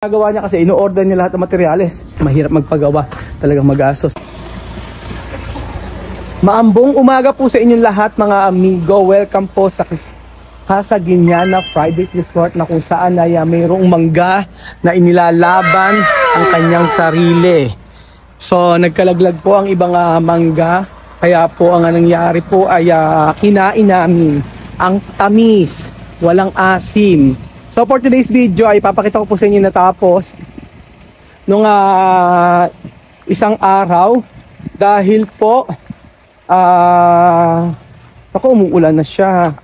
Nagawa niya kasi ino-order niya lahat ng materyales. Mahirap magpagawa, talagang magastos. Maambong umaga po sa inyong lahat mga amigo. Welcome po sa Casa Guiñana Private Resort na kung saan ay mayroong mangga na inilalaban ang kanyang sarili. So nagkalaglag po ang ibang mangga. Kaya po ang nangyari po ay kinain namin ang tamis, walang asim. So for today's video ay papakita ko po sa inyo natapos nung isang araw dahil po umuulan na siya.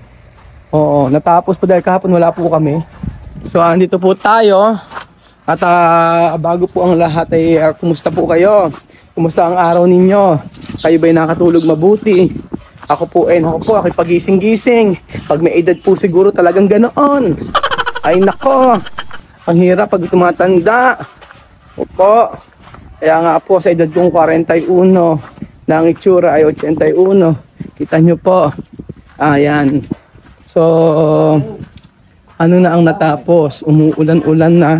Oo, natapos po dahil kahapon wala po kami. So andito po tayo at bago po ang lahat ay kumusta po kayo? Kumusta ang araw ninyo? Kayo ba'y nakatulog mabuti? Ako pagising-gising. Pag may edad po siguro talagang ganoon. Ay nako, ang hirap pag tumatanda. Opo, kaya nga po sa edad kong 41, na ang itsura ay 81. Kita nyo po, ayan. So, ano na ang natapos? Umuulan-ulan na,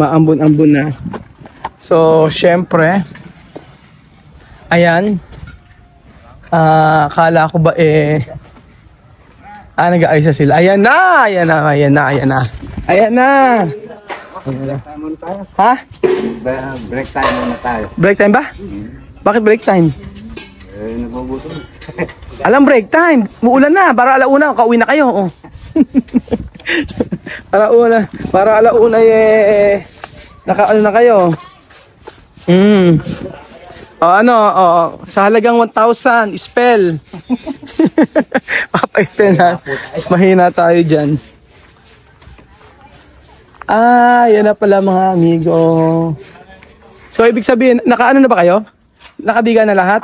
maambon-ambon na. So, syempre, ayan. Akala ko ba nag-aayos na sila. Ayan na! Ha? Break time muna tayo. Break time ba? Bakit break time? Nagmagutom. Alam break time. Muulan na. Para alauna, kauwi na kayo. Oh. Para alauna nakaano na kayo. Sa halagang 1,000, spell. Papa-spell na. Mahina tayo dyan. Yan na pala mga amigo. So, ibig sabihin, nakaano na ba kayo? Nakadiga na lahat?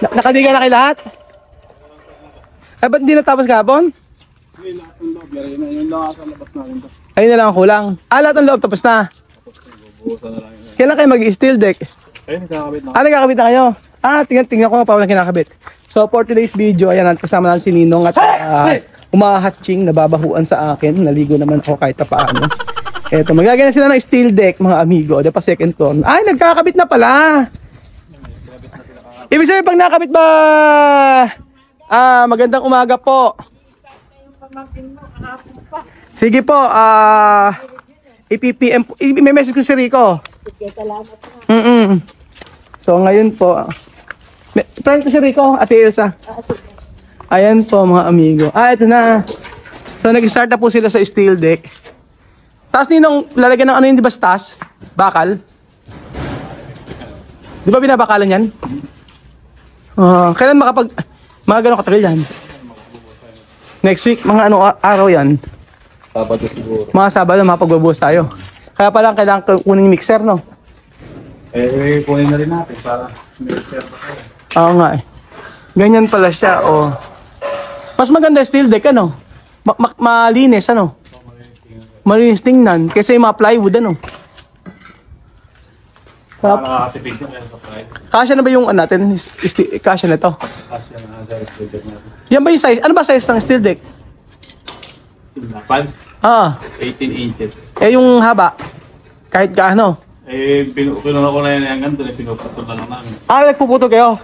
Nakadiga na kayo lahat? Ba't hindi natapos kahapon? Ayun na lang ang kulang. Lahat ng loob tapos na. Kailan kayo mag-steel deck? Nakakabit na. Nagkakabit na kayo? Tingnan ko pa walang kinakabit. So for today's video, ayan, kasama natin si Ninong at umahatching, nababahuan sa akin. Naligo naman ako kahit paano. Eto, magagana sila ng steel deck, mga amigo. De pa second turn. Nagkakabit na pala. Ibig sabihin, pag nakabit ba, magandang umaga po. Sige po, i-PPM po. May message ko si Rico. So ngayon po, friend ko si Rico, Ate Elsa. Ayan po mga amigo. Ito na. So nag-start na po sila sa steel deck. Tapos ninong lalagyan ng ano yun, di ba stas? Bakal? Di ba binabakalan yan? Kailan mga gano'ng katagal yan? Next week, mga araw yan? Sabado siguro. Mga Sabado, makapagbabuhos tayo. Kaya pala kailangan kunin yung mixer, no? Kunin na rin natin para may share pa tayo. Oo nga eh. Ganyan pala siya, Mas maganda steel deck, ano? Malinis, ano? Malinis tingnan. Kasi yung mga plywood, ano? Nakakatipid na kaya sa price. Kasya na ba yung natin? Kasya na to? Kasya na sa steel deck natin. Yan ba yung size? Ano ba size ng steel deck? 18 inches. Yung haba? Kahit gaano? Pinuno ko na yan yung ganito, pinuputol na lang namin. Nagpuputol kayo?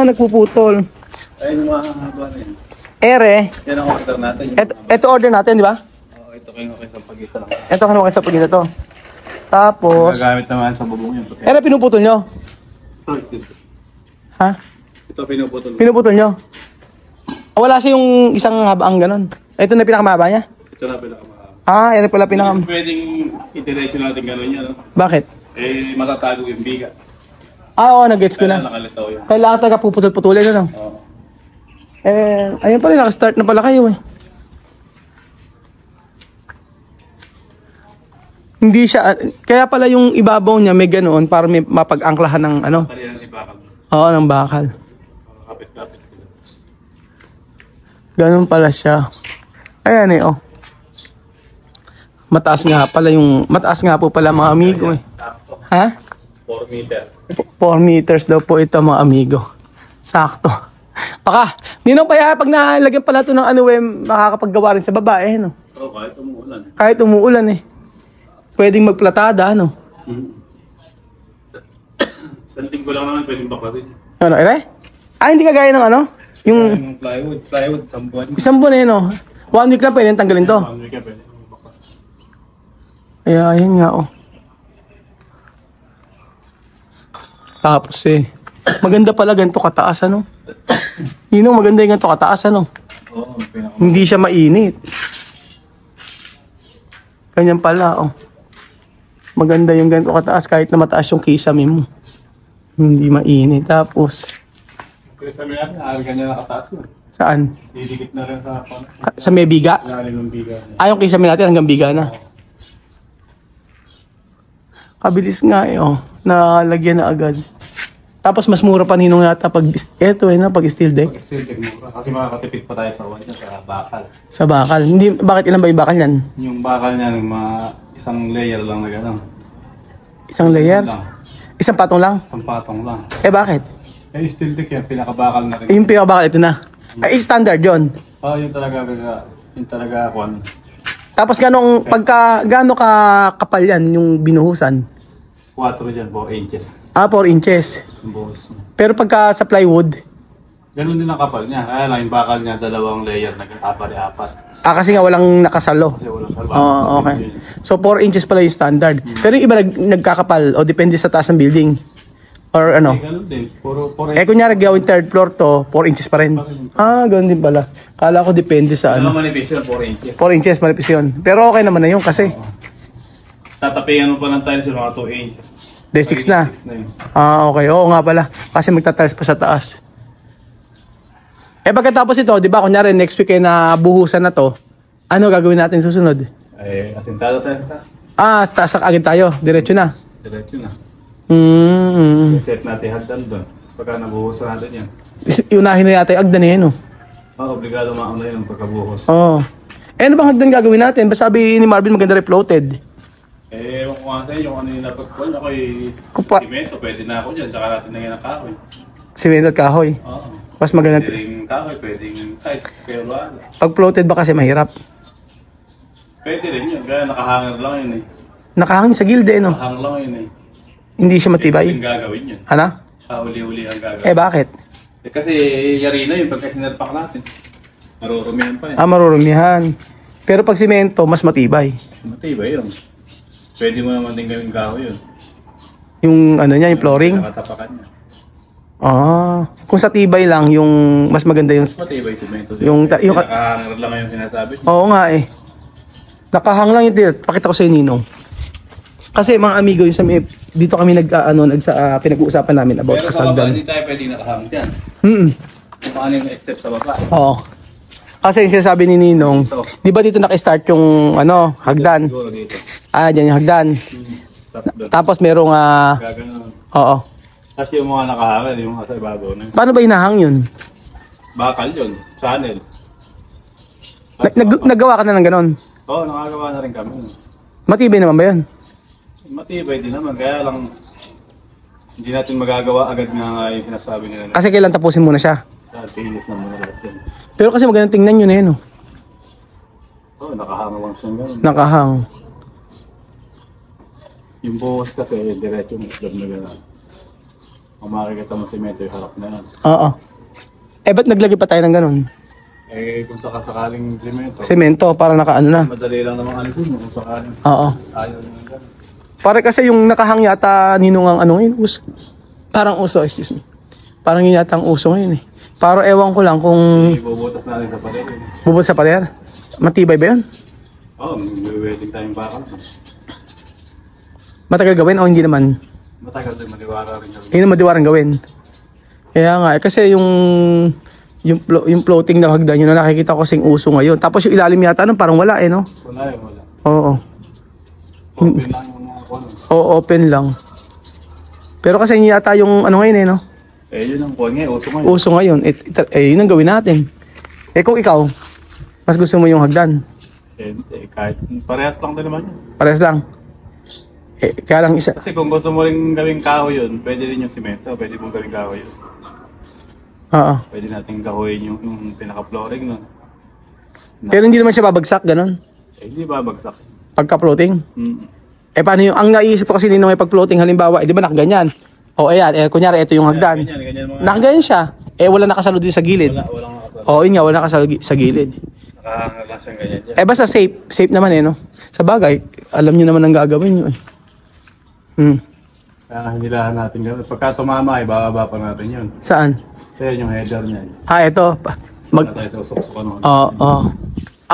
Nagpuputol. Ayun yung mga haba na yan. Ere. Yan ang order natin. Ito order natin, di ba? Ito kayo sa pagkita lang. Ito kayo sa pagkita to. Tapos, Gagamit naman sa bubong yun. ere pinuputol nyo? Ha? Ito pinuputol. Pinuputol nyo? Wala siya yung isang habaang ganon. Ito na pinakamahaba niya? Ito na pinakamahaba. Yan pala pinakam. Pwedeng iteration natin gano'n yan. Bakit? Matatago yung biga. Oo, nag-gets ko Kaya na. nakalitaw yan. Kailangan talaga puputol-putulin, ano? Oo. Ayun pala, nakastart na pala kayo eh. Hindi siya, kaya pala yung ibabaw niya may ganoon para may mapag-angklahan ng ano? Kaya ng ibakal. Oo, ng bakal. Kapit-kapit sila. Ganun pala siya. Ayan eh, Mataas nga po pala mga amigo eh. Ha? 4 meter. 4 meters daw po ito mga amigo. Sakto. Baka, Ninong, kaya pag nalagyan pala ito ng ano, makakapaggawa rin sa babae, no? Oo, kahit umuulan. Kahit umuulan eh. Pwedeng magplatada, ano? Isang linggo lang naman pwedeng baklasin. Ano, ere? Ah, hindi kagaya ng ano? Yung Yung plywood, sambuan. isang buwan eh, no? 1 week lang pwede tanggalin to. Pwede ka, pwede baklasin. Kaya, ayun nga, oh. Tapos eh, maganda pala ganito kataas, ano? Yun, maganda yung ganito kataas, ano? Oo, Hindi siya mainit. Ganyan pala, oh. Maganda yung ganito kataas kahit na mataas yung kisame mo. Hindi mainit. Tapos, Kaya sabi natin, aaral ka niya nakataas yun. saan? Didikit na rin sa Sa may biga? lalim ng biga niya. Ah, yung kisame natin hanggang biga na. Kabilis nga eh, oh. Nalagyan na agad. Tapos mas mura pa ninong yata pag, eto eh, no, pag steel deck. Pag still mura. Kasi makakatipid pa tayo sa uwan niya sa bakal. Sa bakal. Hindi, bakit ilan ba yung bakal yan? Yung bakal niya, ng mga isang layer lang na gano'n. Isang layer? Lang. Isang patong lang? Isang patong lang. Eh bakit? Eh, still deck yan, pinakabakal na rin. Eh, yung pinakabakal ito na. Ay, standard yon. Oo, yun talaga ako ano. Tapos gaano ka kapal yan yung binuhusan? 4 dyan, 4 inches. Ah, 4 inches. Yung buhos mo. Pero pagka sa plywood, Ganun din ang kapal niya. Kaya lang, yung bakal niya, 2 layer na apat. ah kasi nga walang nakasalo. Kasi walang salwa. Oo, okay. So 4 inches pala yung standard. Pero yung iba nagkakapal o depende sa taas ng building. Or ano. Ganun din. Puro 4 Eh kunyari gawin third floor to, 4 inches pa rin. Ah, ganun din pala. Kala ko depende sa Ano ano. manipis yun, 4 inches. 4 inches malipis yun. Pero okay naman na yun kasi. Tatapingan mo pa ng tiles yung mga 2 inches. Day 6 na. 6 na yun. Ah, okay. Oo nga pala. Kasi magtatiles pa sa taas. Eh pagkatapos ito, di ba, kunyari next week ay nabuhusan na to, ano gagawin natin susunod? Eh, asintado tayo sa taas. Ah, sa taas agad tayo. Diretso na. Diretso na. Mm-hmm. Set natin hagdan doon. Pagka nabuhusan natin yan. Iunahin na yata yung agdan eh, no? Oo, obligado mauna yun pagkabuhos. Oo. Eh, ano bang hagdan gagawin natin? Basta sabi ni Marvin maganda rin floated. Eh, ewan ko nga sa'yo, yung ano yung napagpuan ako Kupa- simento, pwede na ako dyan. Tsaka natin na yan ang kahoy. Simento at kahoy. Oo. Mas maganda. Pwedeng kahoy, pwedeng kahit pero ano. Pag floated ba kasi mahirap? Pwede rin yun, kaya nakahanger lang yun eh. Nakahangin sa gilde, no? Nakahang lang yun eh. Hindi siya Hindi matibay. pwedeng gagawin yun. Ano? Uli-uli ang gagawin. Eh, bakit? Eh, kasi yari na yun pagka sinarpak natin. Marurumihan pa yun. Ah, marurumihan. Pero pag simento, mas matibay. Matibay yun. Pwede mo naman din gawin kahoy yun. Yung ano niya, yung flooring. Nakatapakan niya. Ah, kung sa tibay lang, yung mas maganda yung... Mas matibay simento. Yung- yung- nakahanger lang yung sinasabi niya. Oo nga eh. Nakahang lang yung tilt. Pakita ko sa Ninong. Kasi mga amigo, yung sa dito kami pinag-uusapan namin about Pero sa baba, kasagdan. hindi tayo pwedeng nakahang dyan. Kung paano yung step sa baba. Oo. Kasi yung sinasabi ni Ninong, di ba dito naka-start yung hagdan? Siguro dito. Ah, dyan yung hagdan. Tapos doon. Tapos merong, Gaganon. oo. Kasi yung mga nakahanger, yung mga sa ibabaw na yun. Paano ba hinahang yun? Bakal yun. Channel. Naggawa ka na ng ganon? Oo, nakagawa na rin kami. Matibay naman ba yun? Matibay din naman, kaya lang hindi natin magagawa agad nga yung sinasabi nila na Kasi kailan tapusin muna siya. sa tilis na muna lahat yun. Pero kasi magandang tingnan yun eh, no? Oo, nakahanga lang siya ganun. Nakahang. Yung buhos kasi, diretso yung islab na gano'n. Kung makikita mo simento, yung harap na yan. Oo. Eh, ba't naglagay pa tayo ng ganon? Eh, kung sakasakaling simento, Semento, para nakaano na. madali lang namang alisin mo kung sakaling Oo. ayaw nyo ng gano'n. Para kasi yung nakahang yata Ninong ang ano ngayon, parang uso, excuse me. Parang yun yata ang uso ngayon eh. Pero ewan ko lang kung Ibubutas natin sa pader. bubod sa pader. Matibay ba yun? Oo, may-wedding tayong bakal. Matagal gawin o hindi naman? Matagal din maliwara rin kami. Hindi na madiwarang gawin. Kaya nga, kasi yung floating na hagdan, yun na nakikita ko kasing uso ngayon. Tapos yung ilalim yata, parang wala eh, no? Wala eh, wala. Oo. Open lang yung mga kuwan. Oo, open lang. Pero kasi yun yata yung ano ngayon eh, no? Eh, yun ang kuwan ngayon, uso ngayon. Uso ngayon. Yun ang gawin natin. Eh kung ikaw, mas gusto mo yung hagdan. Eh, kahit parehas lang din naman yun. Pares lang. Eh, kaya lang isa. Kasi kung gusto mo rin gawing kahoy yun, pwede rin yung simento, pwede mong gawing kahoy yun. Oo. Pwede natin kahoyin yung pinaka-flooring nun. Pero hindi naman siya babagsak, ganun. Hindi babagsak. Pagka-floating? Mm. Paano yung, ang naisip ko kasi ninong ay pag-floating halimbawa, di ba nakaganyan? Ayan, kunyari, ito yung hagdan. Ganyan mga... Nakaganyan siya. Wala nakasalud din sa gilid. Walang nakasal. Yun nga, wala nakasalud sa gilid. Nakahanga siyang ganyan dyan. Basta safe. Safe naman no? Sa bagay, alam niyo naman ang gagawin niyo Hinilahan natin gano'n. Pagka tumama ay bababa pa natin yun. Saan? Kaya yung header niya. Ito. Tayo susok-sukan.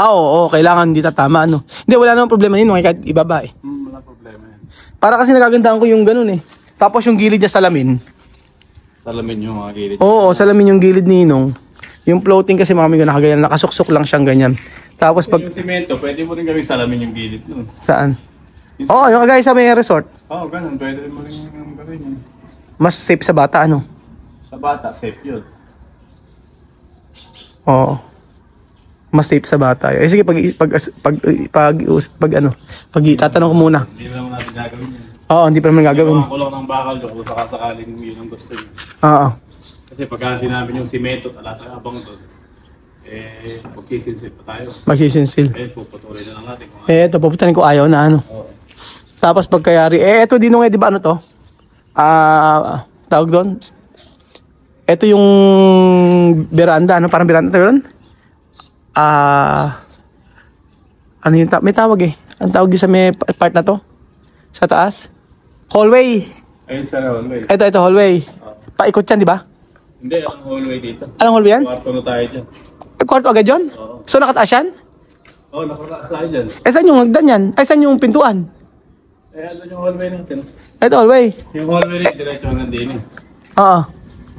Oo, kailangan hindi tatama, Hindi, wala namang problema yun, kahit ibaba, Wala problema yan. Para kasi nagagandahan ko yung ganun, Tapos yung gilid niya salamin. Salamin yung mga gilid. Oo, salamin yung gilid ninong. Yung floating kasi mga amigo, nakaganyan, nakasuksok lang siyang ganyan. Tapos pag... Yung simento, pwede mo rin gawing salamin yung gilid nun. Saan? Yung kagaya sa may resort. Ganun. Pwede mo rin yung gawin yun. Mas safe sa bata, Sa bata, safe yun. Oo. Mas safe sa bata. Sige, tatanong ko muna. Hindi naman natin gagawin yun. Oo, hindi pa naman gagawin. Yung mga kulong ng bakal doon, kung sakasakaling yun ang gusto niyo. Oo. Kasi pagka namin yung simento at abang doon, magkisinsit pa tayo. Magsisinsil. Puputuloy na lang natin. Ito, pupuntahin ko ayaw na, Oo. Tapos pagkayari, ito din di ba to? Tawag doon? Ito yung veranda, parang veranda tayo doon? Ano yung may tawag Ang tawag din sa may part na to? Sa taas? Hallway. Ayun sa hallway. Ito, hallway. Paikot yan, di ba? Hindi, ang hallway dito. Anong hallway yan? Kwarto na tayo dyan. Kwarto agad yun? Oo. So nakataas yan? Oo, nakataas tayo dyan. Saan yung hagdan yan? Saan yung pintuan? Ano yung hallway natin? Ito, hallway. Yung hallway rin, diretso ng din Oo.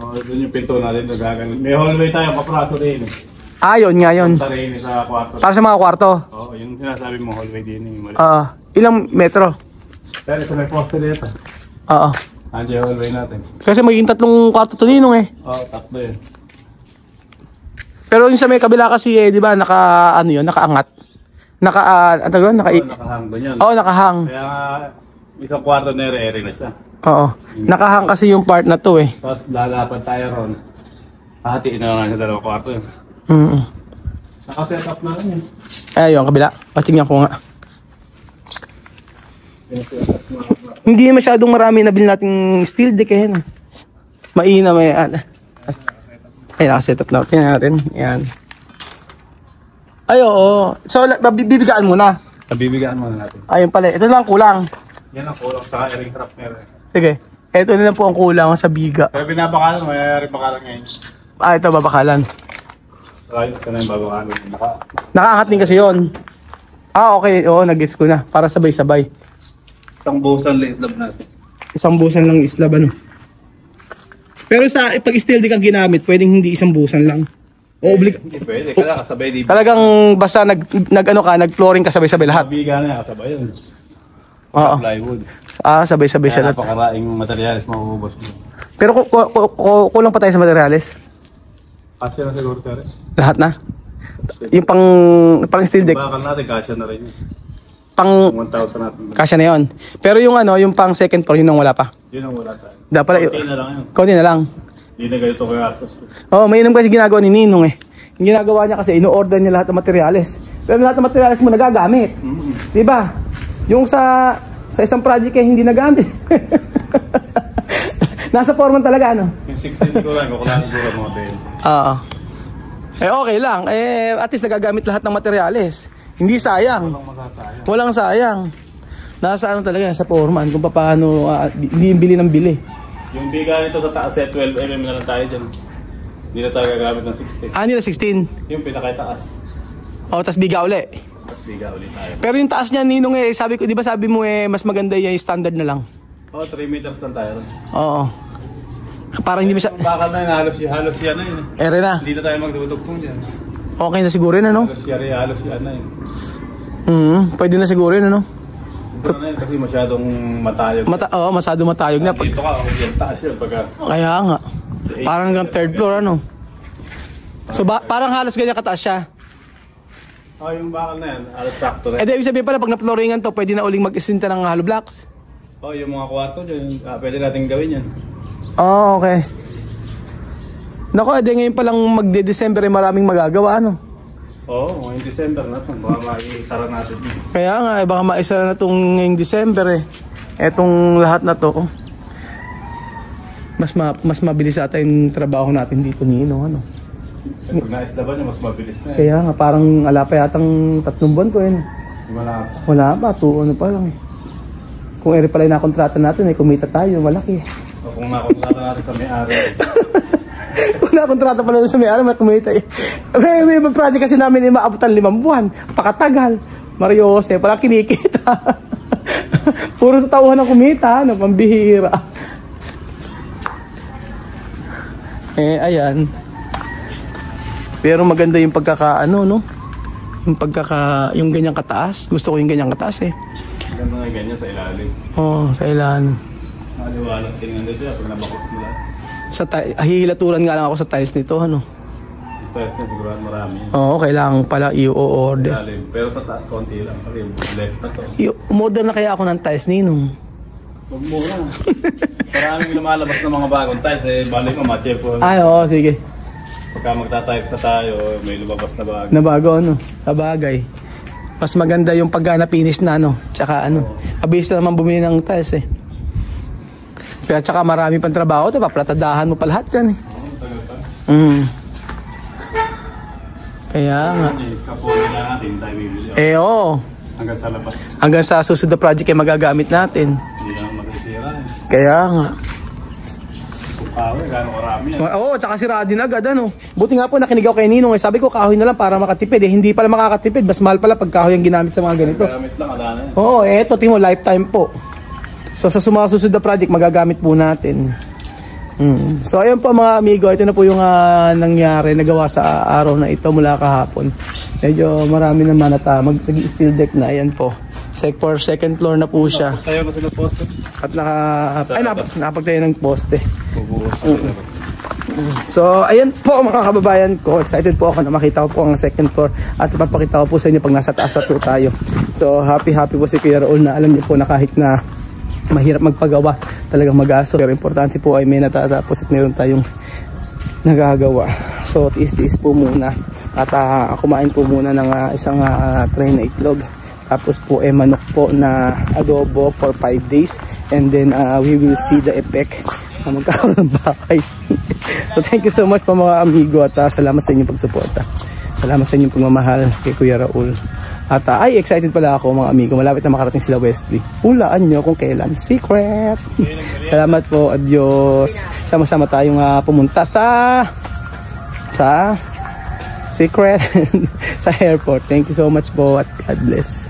Doon yung pinto natin, nagaganon. May hallway tayo, kaprato din Yun nga yun. Punta rin sa kwarto. Para sa mga kwarto. Oo, yung sinasabi mo, hallway din mali. Ilang metro? Pero sa may poste dito. Oo. Andiyan yung hallway natin. Kasi magiging 3 kwarto to ninong Oo, tatlo yun. Pero yung sa may kabila kasi di ba, nakaangat. Nakahang doon yan. Oo, nakahang. Kaya isang kwarto na ere na siya. Oo. Nakahang kasi yung part na to Tapos lalapad tayo ron. Hatiin na lang sa 2 kwarto yun. Nakaset up na rin yun. Yung kabila. Patingnan ko nga. Hindi masyadong marami nabili nating steel deck Maina may nakaset up na. Tingnan natin. Yan. Oo. So, bibigaan muna. Nabibigaan muna natin. Ayun pala. Ito lang kulang. Yan ang kulang sa airing craft meron. Sige. Ito na lang po ang kulang sa biga. Pero binabakalan, mayayari bakalan ngayon. Ito babakalan. Ayun, ito na yung babakalan. Nakaangat din kasi yon. Okay. Oo, nag-gets ko na. Para sabay-sabay. Isang busan lang islab natin. Isang busan lang islab, Pero pag steel di kang ginamit, pwedeng hindi isang busan lang. Hindi pwede, kaya kasabay di. Talagang basta nag-flooring ka sabay-sabay lahat. Biga na, kasabay yun. Oo. Plywood. Sabay-sabay siya Kaya lahat. napakaraing materialis maubos mo. Pero kulang pa tayo sa materials. Kasya na siguro sir. Lahat na. Yung pang steel deck, Bakal natin, kasya na rin yun. pang 1,000 natin. kasya na yon. Pero yung yung pang second floor, yun ang wala pa. Yun ang wala tayo. Dapat Konti na lang yun. konti na lang. Hindi na ganito kaya asos. Mainam kasi ginagawa ni Ninong Yung ginagawa niya kasi, ino-order niya lahat ng materials. Pero lahat ng materials mo nagagamit. Di ba? Yung sa isang project hindi nagamit. Nasa foreman talaga, Yung 16 ko lang, kukulangan ko lang mga tayo. Oo. Okay lang. At least nagagamit lahat ng materials. Hindi sayang. Walang masasayang. Walang sayang. Nasa talaga, sa foreman, kung paano, hindi yung bili ng bili. Yung biga nito sa taas, 12mm na lang tayo dyan. Hindi na tayo gagamit ng 16. Hindi na 16. Yung pinakataas. Tas biga uli. Tapos biga ulit tayo. Pero yung taas niya, Ninong sabi ko, di ba sabi mo mas maganda yung standard na lang. 3 meters lang tayo. Oo. Parang hindi Yung bakal na yun, halos yan na yun. Ere na. Hindi na tayo magdudugtong dyan. Okay na siguro yun, Halos yan na yun. Pwede na siguro yun, Ito na yun kasi masyadong matayog. Masyado matayog na. Dito ka, yung taas yun. Kaya nga. Parang hanggang third floor, So, parang halos ganyan kataas siya. Yung bakal na yan, halos sakto na. Ibig sabihin pala, pag na-flooringan to, pwede na uling mag-isinta ng hollow blocks. Yung mga kwarto dyan, pwede natin gawin yan. Okay. Naku, ngayon palang magde-December maraming magagawa, Oo, ngayong December na ito. Baka maisara natin. Kaya nga, baka maisa na itong ngayong December eh. Etong lahat na to. Mas mabilis ata yung trabaho natin dito ni Ino, ano. Pag naisda ba niya, mas mabilis na eh. Kaya nga, parang ala pa yatang 3 buwan ko yun. Wala pa. Wala pa, 2 ano pa lang. Kung eri pala yung nakontrata natin, ay kumita tayo, malaki. O kung nakontrata natin sa may-ari. Kung nakontrata pala sa may-ari, may kumita eh. May project kasi namin yung maabutan 5 buwan. Pakatagal. Mario Jose, pala kinikita. Puro sa tauhan ng kumita, ano, pambihira. Eh, ayan. Pero maganda yung pagkakaano, no? Yung ganyang kataas. Gusto ko yung ganyang kataas eh. Ganda nga ganyan sa ilalim. Oo, sa ilalim. Nakaliwalang tingnan dito pag nabakos mo lahat. Hihilaturan nga lang ako sa tiles nito, ano? Tiles na siguro marami. Oo, kailangan pala i-order. Ilalim. Pero sa taas konti lang. Kasi blessed na to. Umorder na kaya ako ng tiles, Ninong. Huwag muna. Maraming lumalabas ng mga bagong tiles eh. Balik mo, ma-check po. Ay, oo, sige. Pagka magta-type sa tayo, may lumabas na bago. Na bago, ano? Sabagay. Mas maganda yung pagka na-finish na, ano? Tsaka, ano? Mabilis na naman bumili ng tiles, eh. Kaya tsaka marami pang trabaho, diba? Platadahan mo pa lahat yan, eh. Oo, tagal pa. Kaya nga. Iskapunin lang natin, tayo bibili. Eh, oo. Hanggang sa labas. Hanggang sa susunod na project ay magagamit natin. Hindi naman makisira eh. Kaya nga. Kung kahoy, gano'ng karami yan. Oo, tsaka sira din agad, ano. Buti nga po nakinig ako kay Ninong, eh. Sabi ko kahoy na lang para makatipid, eh. Hindi pala makakatipid, mas mahal pala pag kahoy ang ginamit sa mga ganito. Gamit lang, ala na yan. Oo, eto, tingin mo, lifetime po. So sa susunod na project, magagamit po natin. So ayun po mga amigo, ito na po yung nangyari, nagawa sa araw na ito mula kahapon. Medyo marami naman at mag-steel deck na, ayan po. Second floor na po siya. Tayo ba sila poste? At nakapagtayo ng poste. Bubuhos. So ayan po mga kababayan ko, excited po ako na makita ko po ang second floor at ipapakita ko po sa inyo pag nasa taas na tayo. So happy po si Kuya Raul na alam niyo po na kahit na mahirap magpagawa, talagang mag-aso. Pero importante po ay may natatapos at meron tayong nagagawa. So tiis-tiis po muna at kumain po muna ng isang tray na itlog. Tapos po manok po na adobo for 5 days and then we will see the effect na magkakaroon ng bahay. So thank you so much po mga amigo at salamat sa inyong pagsuporta. Salamat sa inyong pagmamahal kay Kuya Raul. At ay excited pala ako mga amigo, malapit na makarating sila Wesley. Hulaan nyo kung kailan. Secret! Salamat po, adios. Sama-sama tayong pumunta sa Secret sa airport. Thank you so much po at God bless.